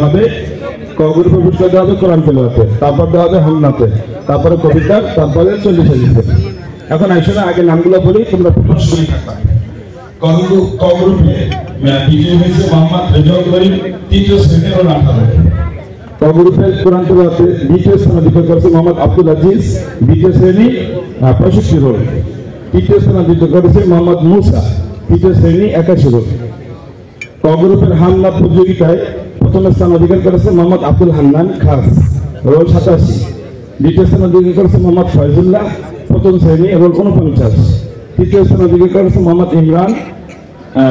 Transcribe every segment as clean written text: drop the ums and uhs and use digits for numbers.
হবে ক গ্রুপের পুরস্কার দেওয়া হবে কোরআন তেলাওয়াতে, তারপর দেওয়া হবে হামনাতে, তারপরে কবিতা, তারপরে 40 হাদিসে। এখন আসলে আগে নামগুলো বলি, তোমরা প্রশ্ন করে থাকবা। ক গ্রুপে বিজয়ী হয়েছে মোহাম্মদ রেজাউল করিম, তৃতীয় শ্রেণী ও 18। ক গ্রুপের কোরআন তেলাওয়াতে দ্বিতীয় স্থান অধিকার করেছে মোহাম্মদ আব্দুল আজিজ, দ্বিতীয় শ্রেণী 65 রোল। তৃতীয় স্থান অধিকার করেছে মোহাম্মদ মুসা, তৃতীয় শ্রেণী 81 রোল। ক গ্রুপের হামলা প্রতিযোগিতায় প্রথম স্থান অধিকার করেছে মোহাম্মদ আব্দুল হান্নান খাস, রোল 87। দ্বিতীয় স্থান অধিকার করেছে মোহাম্মদ ফয়জুল্লাহ, প্রথম শ্রেণী, রোল 49। তৃতীয় স্থান অধিকার করেছে মোহাম্মদ ইমরান,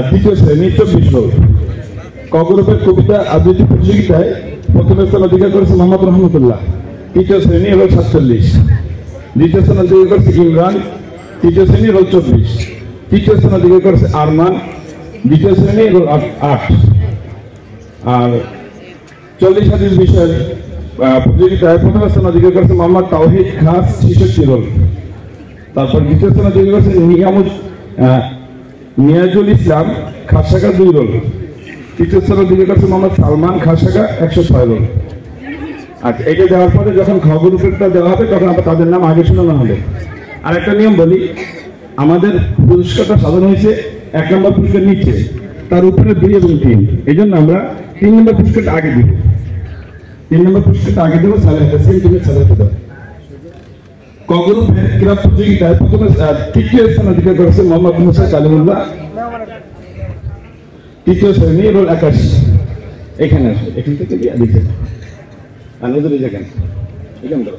তৃতীয় শ্রেণী, 24 রোল। ক গ্রুপের কবিতা আবৃত্তি প্রতিযোগিতায় প্রথম স্থান অধিকার করেছে মোহাম্মদ রহমতুল্লাহ, তৃতীয় শ্রেণী, রোল 47। দ্বিতীয় স্থান অধিকার করেছে ইমরান, তৃতীয় শ্রেণী, রোল 24। তৃতীয় স্থান অধিকার করেছে আরমান, দ্বিতীয় শ্রেণী, রোল 8। আর 40 হাদিস বিষয়ের প্রতিযোগিতায় প্রথম স্থান অধিকার করেছে মোহাম্মদ তাওহিদ খাস, 66 রোল। তারপর দ্বিতীয় স্থান অধিকার করেছে নিয়াজুল ইসলাম খাস শাখা, 2 রোল। তৃতীয় স্থান অধিকার করেছে মোহাম্মদ সালমান খাস শাখা, 106 রোল। আচ্ছা, এটা দেওয়ার পরে যখন খ গ্রুপেরটা দেওয়া হবে তখন আবার তাদের নাম আগে শোনানো হবে। আর একটা নিয়ম বলি, আমাদের পুরস্কারটা সাজানো হয়েছে 1 নম্বর পুরস্কার নিচ্ছে, তার উপরে 2 এবং 3। এই জন্য আমরা 3 নম্বর পুরস্কারটা আগে দিব। 3 নম্বর পুরস্কারটা আগে দেবো, তুমি সাজাতে দাও। ক গ্রুপের ক্রীড়া প্রতিযোগিতায় প্রথমে তৃতীয় স্থান অধিকার করেছে মোহাম্মদ মুসা কালিমুল্লাহ, তৃতীয় শ্রেণী, রোল 81। এখানে আসে, এখান থেকে দিচ্ছে আর নজরে যেখান এখান ধরো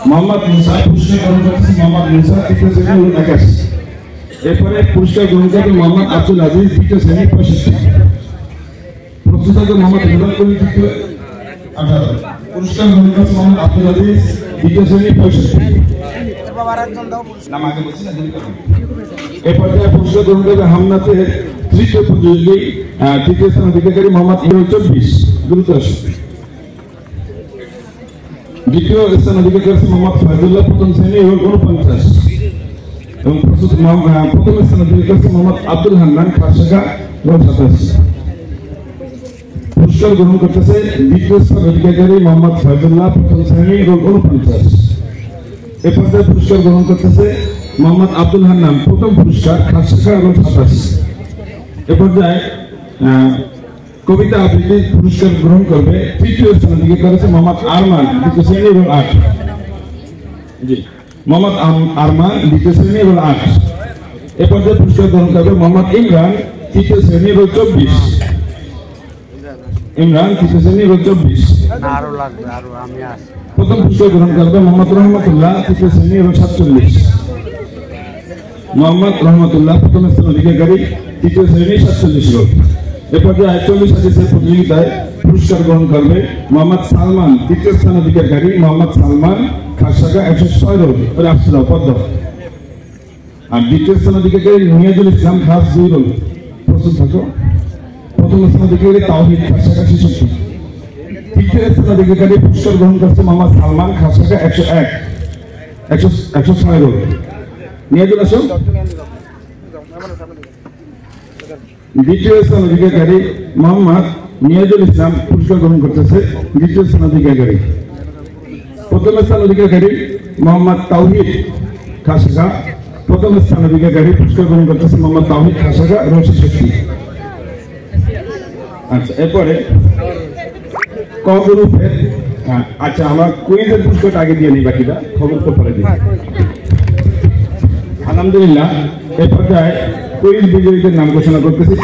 মোহাম্মদ মুসা পুরস্কার গ্রহণ করেছে মোহাম্মদ মুসা, তৃতীয় শ্রেণী, 81। এরপরে পুরস্কার গ্রহণ করেছে মোহাম্মদ আব্দুল আজিজ, দ্বিতীয় শ্রেণী, 65। প্রস্তুত মোহাম্মদ রেজাউল করিম, তৃতীয় 18। পুরস্কার গ্রহণ করেছে মোহাম্মদ আব্দুল আজিজ, দ্বিতীয় শ্রেণী, 65। এরপর পুরস্কার গ্রহণ করবে হামনাতে তৃতীয় প্রতিযোগী, তৃতীয় স্থান অধিকারী মোহাম্মদ ইমরান, 24। দ্রুত আসে। দ্বিতীয় স্থান অধিকার করেছে মোহাম্মদ ফয়জুল্লাহ, প্রথম শ্রেণী, রোল 49। এবং প্রথম স্থান অধিকার করেছে মোহাম্মদ আব্দুল হান্নান খাস শাখা, রোল 27। পুরস্কার গ্রহণ করতেছে দ্বিতীয় স্থান অধিকারী মোহাম্মদ ফয়জুল্লাহ, প্রথম শ্রেণী, রোল 49। এ পর্যায়ে পুরস্কার গ্রহণ করতেছে মোহাম্মদ আব্দুল হান্নান, প্রথম পুরস্কার, খাস শাখা, রোল 27। এ পর্যায়ে কবিতা আবৃত্তি পুরস্কার গ্রহণ করবে তৃতীয় স্থান অধিকার করেছে মোহাম্মদ আরমান, দ্বিতীয় শ্রেণী, রোল 8। জি, মোহাম্মদ আরমান, দ্বিতীয় শ্রেণী, রোল 8। এ পর্যায়ে পুরস্কার গ্রহণ করবে মোহাম্মদ ইমরান, তৃতীয় শ্রেণী, রোল 24। ইমরান, তৃতীয় শ্রেণী, রোল 24। প্রথম পুরস্কার গ্রহণ করবে মোহাম্মদ রহমতুল্লাহ, তৃতীয় শ্রেণী, রোল 47। মোহাম্মদ রহমতুল্লাহ প্রথম স্থান অধিকারী, তৃতীয় শ্রেণী, 47 রোল। এ পর্যায়ে 40 হাদিসের প্রতিযোগিতায় পুরস্কার গ্রহণ করবে মোহাম্মদ সালমান, তৃতীয় স্থান অধিকারী মোহাম্মদ সালমান খাস শাখা, 106 রোল। আসছিল পদ্ম। আর দ্বিতীয় স্থান অধিকারী নিয়াজুল ইসলাম খাস, 2 রোল। প্রস্তুত থাকো। প্রথম স্থান অধিকারী তাওহিদ খাস শাখা, 66। তৃতীয় স্থান অধিকারী পুরস্কার গ্রহণ করছে মোহাম্মদ সালমান খাস শাখা, 106 রোল। নিয়াজুল আসো। দ্বিতীয় স্থান অধিকারী মোহাম্মদ নিয়াজুল ইসলাম পুরস্কার গ্রহণ করতেছে দ্বিতীয় স্থান অধিকারী। প্রথম স্থান অধিকারী মোহাম্মদ তাওহিদ খাস শাখা, প্রথম স্থান অধিকারী পুরস্কার গ্রহণ করতেছে মোহাম্মদ তাওহিদ খাস শাখা, 66। আচ্ছা, এরপরে ক গ্রুপের, আচ্ছা আমার কুইজের পুরস্কারটা আগে দিয়ে নিই, বাকিটা খবর তো পরে দিই। আলহামদুলিল্লাহ, এ পর্যায়ে কুইজ বিজয়ীদের নাম ঘোষণা করতেছি।